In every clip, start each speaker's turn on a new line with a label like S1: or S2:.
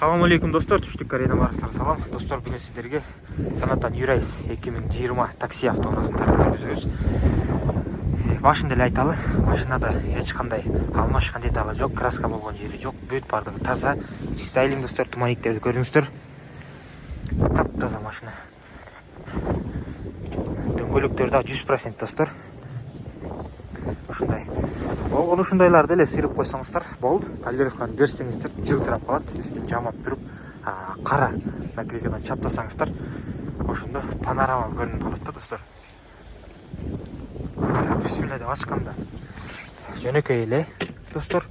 S1: Assalamu alaikum достор, түштүк Кореядан барыңыздар. Салам достор, бүгүн сиздерге Санатан Юрайс 2020 такси автоунаасын таркатабыз. Башында эле айталы, машинада эч кандай алмашкан детали жок, краска болгон жери жок, бүт бардыгы таза, рестайлинг достор, туманиктерди көрүңүздөр. Таптаза машина. Дөңгөлөктөр да 100% достор. Ушундай. Ушундайларды эле сырып койсоңуздар болду. Полировканы берсеңиздер, жылтырап калат, үстүн жамап туруп, кара наклейкадан чаптасаңыздар, ошондо панорама көрүнүп калат да достор. Бисмилла деп ачканда жөнөкөй эле достор,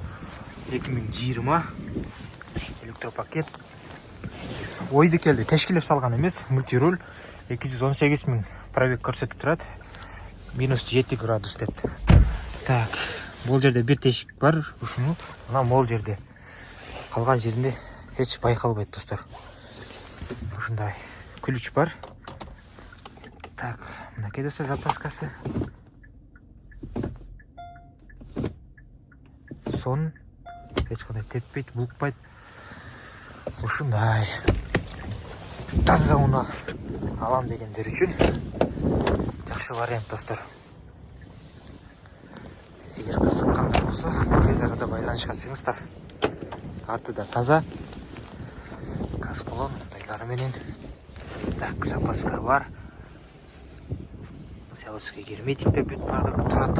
S1: 2020 электропакет. Ойду келди, тешкилеп салган эмес, мультируль 218 000 пробег көрсөтүп турат. -7 градус деп. Так, бул жерде бир тешик бар, ушуну мына могул жерде. Калган жеринде эч байкалбайт достор. Ушундай ключ бар. Так, мынакей достор запаскасы. Сон эч кандай теппейт, булкпайт. Ушундай таза унаа алам дегендер үчүн жакшы вариант достор. Эгер кызыккандар болсо, тез арада байланышка чыгыңыздар. Артыда таза, газ баллон мындайлары менен. Так, запаска бар. Заводской герметикте бүт бардыгы турат.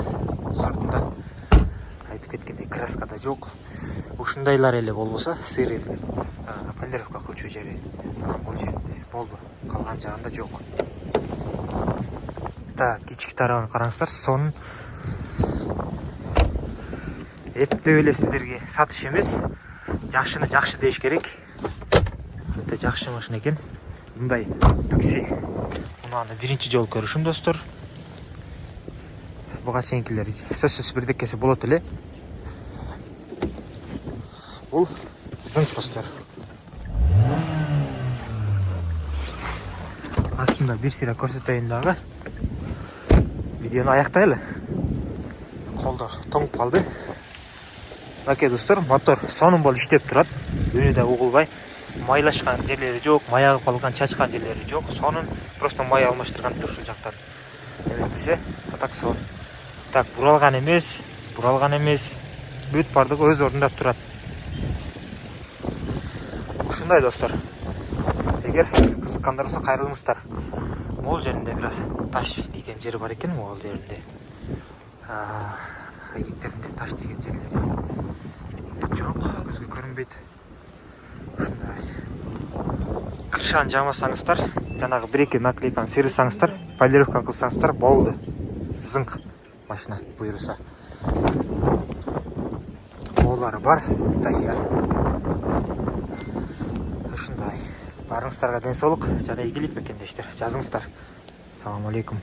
S1: Сортунда айтып кеткендей краска да жок. Ушундайлар эле болбосо, сырып полировка кылчу жери бул жерде болду. Калган жагында жок. Так, ички тарабын караңыздар. Сонун эптеп эле сиздерге сатыш эмес, жакшыны жакшы деш керек. Өтө жакшы машина экен. Мындай такси унааны биринчи жолу көрүшүм достор. Буга чейинкилер сөзсүз бирдекеси болот эле. Бул зыңк достор. Астында бир сыйра көрсөтөйүн дагы. Видеону аяктайлы. Колдор тоңуп калды. Мынакей достор, мотор сонун болуп иштеп турат. Үнү да угулбай, майлашкан жерлери жок, мая агып калган, чачкан жерлери жок. Сонун, просто май алмаштырган ушул жактан. Эметпесе, так сонун. Так, буралган эмес. Бүт бардыгы өз ордунда турат. Ушундай достор. Эгер кызыккандар болсо кайрылыңыздар. Могул жеринде бир аз таш тийген жери бар экен, могул жеринде. Айгектеринде таш тийген жерлери жок, көзгө көрүнбөйт. Ушундай. Крышаны жамасаңыздар, жанагы 1-2 наклейканы сырысаңыздар, полировканы кылсаңыздар болду. Зыңк машина буйруса. Олары бар, даяр. Ушундай. Барыңыздарга ден соолук жана ийгилик бекендештер. Жазыңыздар. Assalamu alaikum.